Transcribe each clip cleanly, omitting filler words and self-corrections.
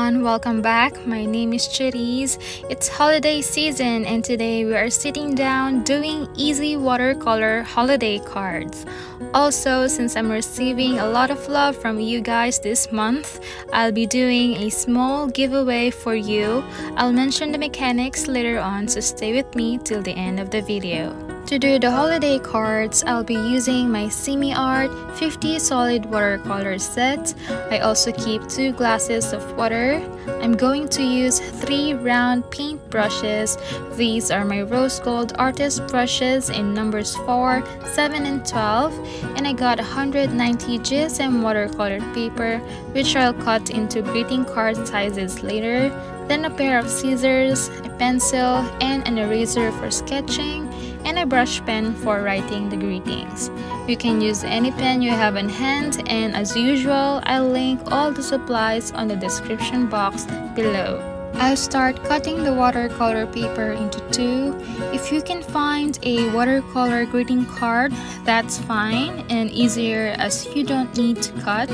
everyone, welcome back. My name is Charizze. It's holiday season and today we are sitting down doing easy watercolor holiday cards. Also, since I'm receiving a lot of love from you guys this month, I'll be doing a small giveaway for you. I'll mention the mechanics later on, so stay with me till the end of the video. To do the holiday cards, I'll be using my Semi-Art 50 solid watercolor set. I also keep 2 glasses of water. I'm going to use 3 round paint brushes. These are my rose gold artist brushes in numbers 4, 7, and 12. And I got 190 GSM watercolor paper, which I'll cut into greeting card sizes later. Then a pair of scissors, a pencil, and an eraser for sketching, and a brush pen for writing the greetings. You can use any pen you have on hand, and as usual, I'll link all the supplies on the description box below. I'll start cutting the watercolor paper into 2. If you can find a watercolor greeting card, that's fine and easier as you don't need to cut.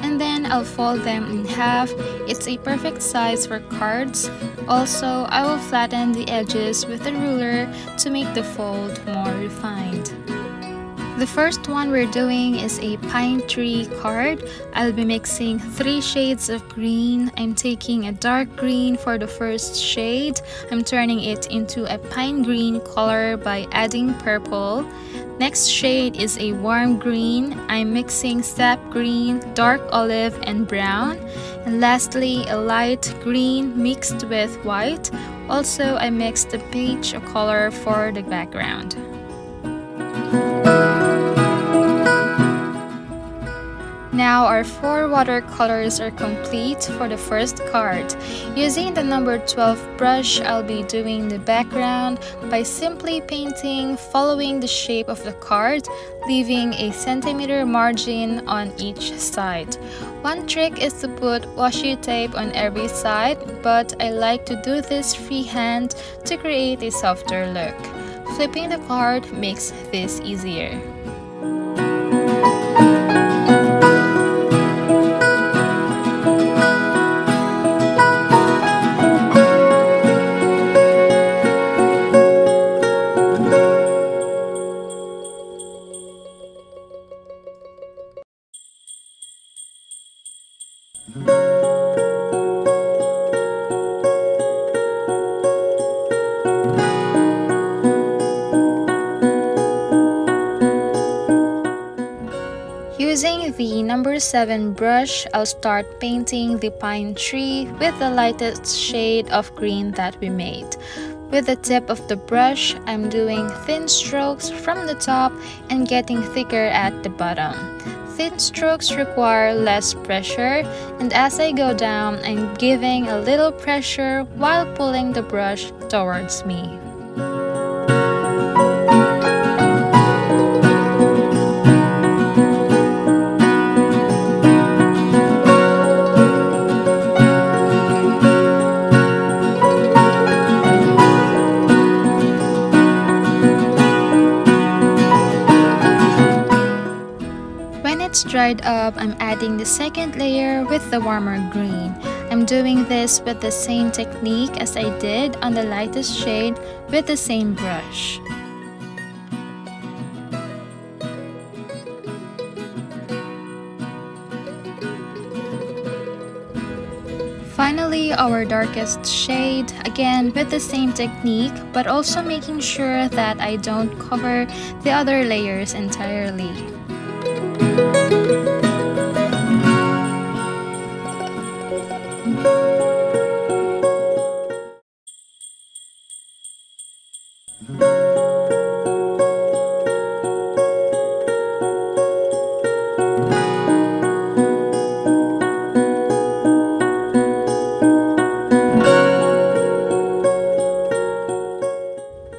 And then I'll fold them in half. It's a perfect size for cards. Also, I will flatten the edges with a ruler to make the fold more refined. The first one we're doing is a pine tree card. I'll be mixing 3 shades of green. I'm taking a dark green for the first shade. I'm turning it into a pine green color by adding purple. Next shade is a warm green. I'm mixing sap green, dark olive, and brown. And lastly, a light green mixed with white. Also, I mixed a peach color for the background. Now our 4 watercolors are complete for the first card. Using the number 12 brush, I'll be doing the background by simply painting following the shape of the card, leaving a centimeter margin on each side. One trick is to put washi tape on every side, but I like to do this freehand to create a softer look. Flipping the card makes this easier. Using the number 7 brush, I'll start painting the pine tree with the lightest shade of green that we made. With the tip of the brush, I'm doing thin strokes from the top and getting thicker at the bottom. Thin strokes require less pressure, and as I go down, I'm giving a little pressure while pulling the brush towards me. Dried up, I'm adding the second layer with the warmer green. I'm doing this with the same technique as I did on the lightest shade with the same brush. Finally, our darkest shade, again with the same technique, but also making sure that I don't cover the other layers entirely.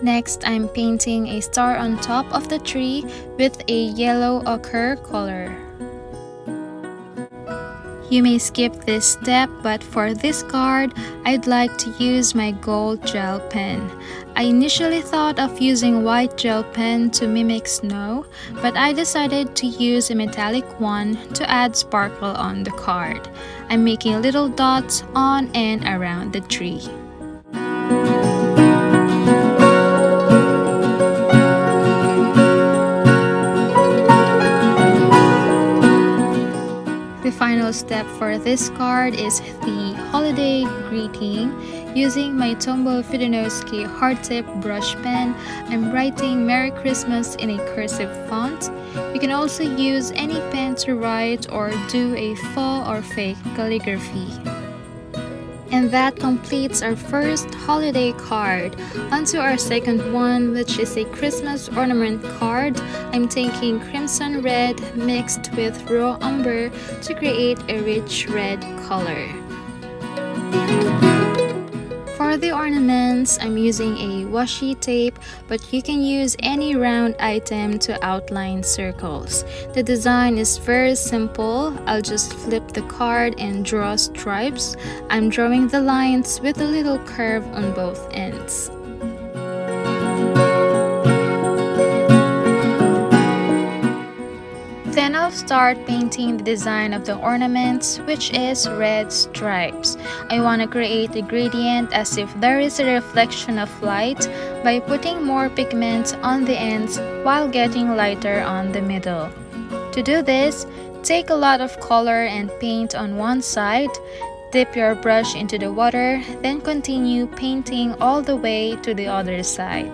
Next, I'm painting a star on top of the tree with a yellow ochre color. You may skip this step, but for this card, I'd like to use my gold gel pen. I initially thought of using white gel pen to mimic snow, but I decided to use a metallic one to add sparkle on the card. I'm making little dots on and around the tree. The final step for this card is the holiday greeting. Using my Tombow Fidanowski hard tip brush pen, I'm writing Merry Christmas in a cursive font. You can also use any pen to write or do a faux or fake calligraphy. And that completes our first holiday card. Onto our second one, which is a Christmas ornament card. I'm taking crimson red mixed with raw umber to create a rich red color. For the ornaments, I'm using a washi tape, but you can use any round item to outline circles. The design is very simple. I'll just flip the card and draw stripes. I'm drawing the lines with a little curve on both ends. Then I'll start painting the design of the ornaments, which is red stripes. I want to create a gradient as if there is a reflection of light by putting more pigment on the ends while getting lighter on the middle. To do this, take a lot of color and paint on one side. Dip your brush into the water, then continue painting all the way to the other side.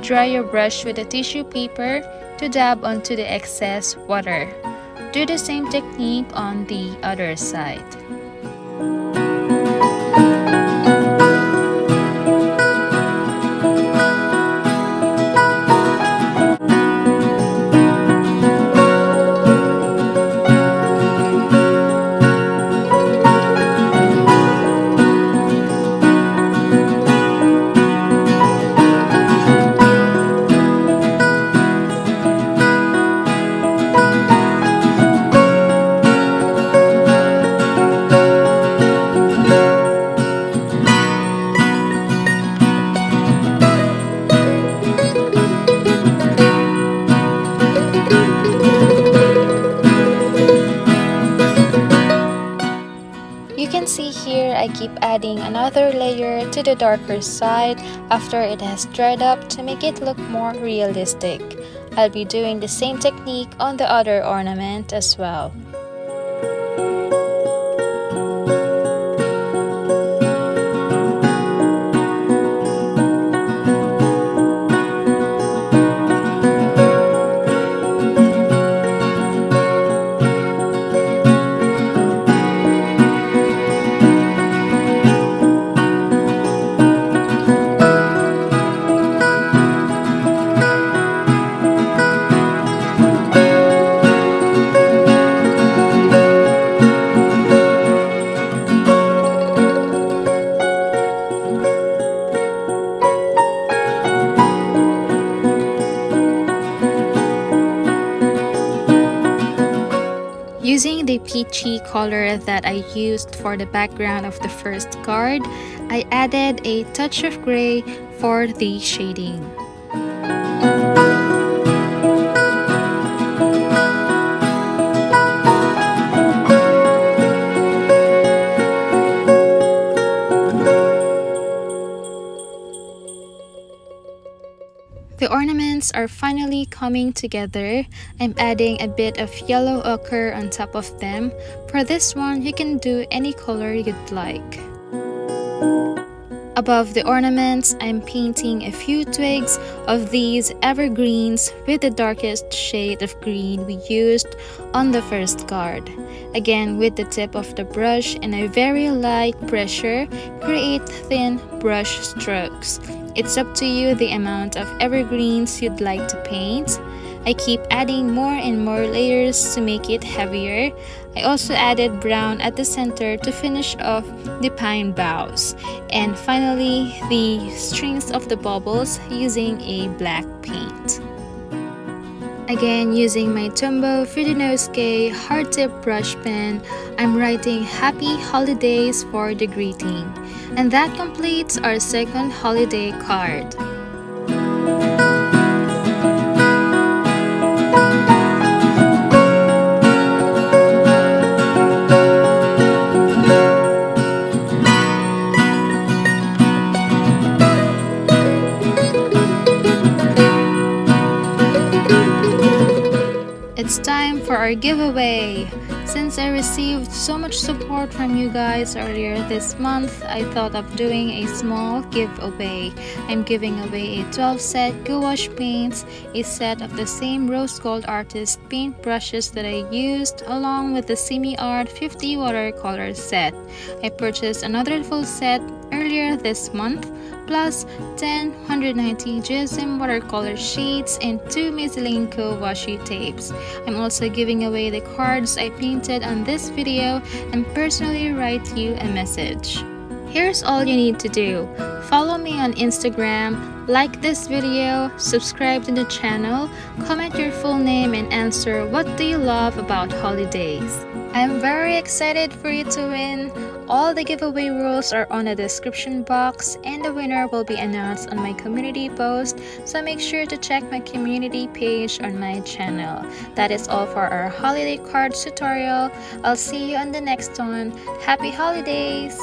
Dry your brush with a tissue paper to dab onto the excess water. Do the same technique on the other side. See here, I keep adding another layer to the darker side after it has dried up to make it look more realistic. I'll be doing the same technique on the other ornament as well. Using the peachy color that I used for the background of the first card, I added a touch of gray for the shading. The ornaments are finally coming together. I'm adding a bit of yellow ochre on top of them. For this one, you can do any color you'd like. Above the ornaments, I'm painting a few twigs of these evergreens with the darkest shade of green we used on the first card. Again, with the tip of the brush and a very light pressure, create thin brush strokes. It's up to you the amount of evergreens you'd like to paint. I keep adding more and more layers to make it heavier. I also added brown at the center to finish off the pine boughs. And finally, the strings of the bubbles using a black paint. Again, using my Tombow Fidanowski hard tip brush pen, I'm writing Happy Holidays for the greeting. And that completes our second holiday card. for our giveaway. Since I received so much support from you guys earlier this month, I thought of doing a small giveaway. I'm giving away a 12-set gouache paints, a set of the same rose gold artist paint brushes that I used, along with the Simi Art 50 watercolor set. I purchased another full set earlier this month, plus 10 190 GSM watercolor sheets and 2 Mazelenco washi tapes. I'm also giving away the cards I painted on this video and personally write you a message. Here's all you need to do. Follow me on Instagram, like this video, subscribe to the channel, comment your full name and answer what do you love about holidays. I'm very excited for you to win. All the giveaway rules are on the description box and the winner will be announced on my community post, so make sure to check my community page on my channel. That is all for our holiday cards tutorial. I'll see you on the next one. Happy holidays!